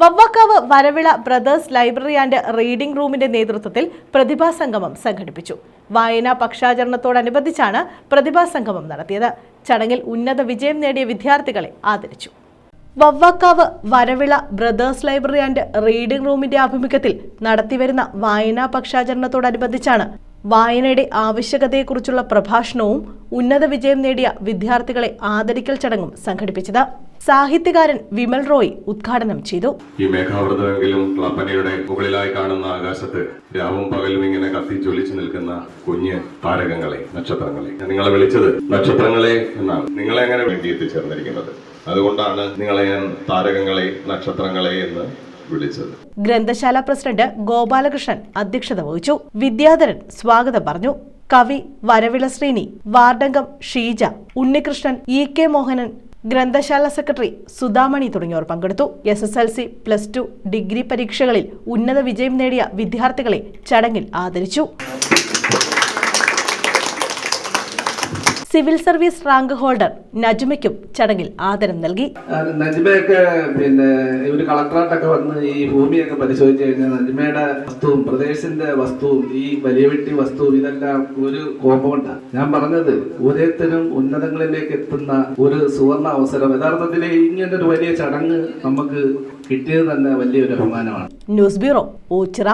Vavvakkavu Varavila brothers library and reading റൂമിന്റെ നേതൃത്വത്തിൽ പ്രതിഭാസംഗമം സംഘടിപ്പിച്ചു. വായനാ പക്ഷാചരണത്തോടനുബന്ധിച്ചാണ് പ്രതിഭാസംഗമം നടത്തിയത്. ചടങ്ങിൽ ഉന്നത വിജയം നേടിയ വിദ്യാർത്ഥികളെ ആദരിച്ചു. Vavvakkavu Varavila brothers library and reading റൂമിന്റെ ആഭിമുഖ്യത്തിൽ നടത്തിവരുന്ന വായനാ പക്ഷാചരണത്തോടനുബന്ധിച്ചാണ് വായനയുടെ ആവശ്യകതയെക്കുറിച്ചുള്ള പ്രഭാഷണവും ഉന്നത വിജയം നേടിയ വിദ്യാർത്ഥികളെ ആദരിക്കൽ ചടങ്ങും സംഘടിപ്പിച്ചത്. സാഹിത്യകാരൻ വിമൽ റോയ് ഉദ്ഘാടനം ചെയ്തു. ഈ മേഘാവൃതമെങ്കിലും ക്ലപ്പനയുടെ മുകളിലായി കാണുന്ന ആകാശത്ത് രാവും പകലും ഇങ്ങനെ കത്തി ജ്വലിച്ചു നിൽക്കുന്ന കുഞ്ഞ് താരകങ്ങളെ, നക്ഷത്രങ്ങളെ, നിങ്ങളെ വിളിച്ചത് നക്ഷത്രങ്ങളെ എന്നാണ്. നിങ്ങളെ എങ്ങനെ വേണ്ടി എത്തിച്ചേർന്നിരിക്കുന്നത്, അതുകൊണ്ടാണ് നിങ്ങളെ ഞാൻ താരകങ്ങളെ, നക്ഷത്രങ്ങളെ എന്ന് വിളിച്ചത്. ഗ്രന്ഥശാല പ്രസിഡന്റ് ഗോപാലകൃഷ്ണൻ അധ്യക്ഷത വഹിച്ചു. വിദ്യാധരൻ സ്വാഗതം പറഞ്ഞു. കവി വരവിള ശ്രീനി, വാർഡംഗം ഷീജ, ഉണ്ണികൃഷ്ണൻ, ഇ.കെ. മോഹനൻ, ഗ്രന്ഥശാല സെക്രട്ടറി സുധാമണി തുടങ്ങിയവർ പങ്കെടുത്തു. SSLC, +2, ഡിഗ്രി പരീക്ഷകളിൽ ഉന്നത വിജയം നേടിയ വിദ്യാർത്ഥികളെ ചടങ്ങിൽ ആദരിച്ചു. സിവിൽ സർവീസ് റാങ്ക് ഹോൾഡർ നജ്മയ്ക്കും ചടങ്ങിൽ ആദരം നൽകി. നജ്മയൊക്കെ ഒരു കളക്ടറായിട്ടൊക്കെ വന്ന് ഈ ഭൂമിയൊക്കെ പരിശോധിച്ചു കഴിഞ്ഞാൽ നജ്മയുടെ വസ്തുവും പ്രദേശത്തിന്റെ വസ്തുവും ഈ വലിയ വെട്ടി വസ്തുവും ഇതെല്ലാം ഒരു കോമ്പൗണ്ടാണ്. ഞാൻ പറഞ്ഞത് ഓരോരുത്തരും ഉന്നതങ്ങളിലേക്ക് എത്തുന്ന ഒരു സുവർണ അവസരം. യഥാർത്ഥത്തിൽ ഇങ്ങനൊരു വലിയ ചടങ്ങ് നമുക്ക് കിട്ടിയത് തന്നെ വലിയൊരു അഭിമാനമാണ്. News bureau, Ochira.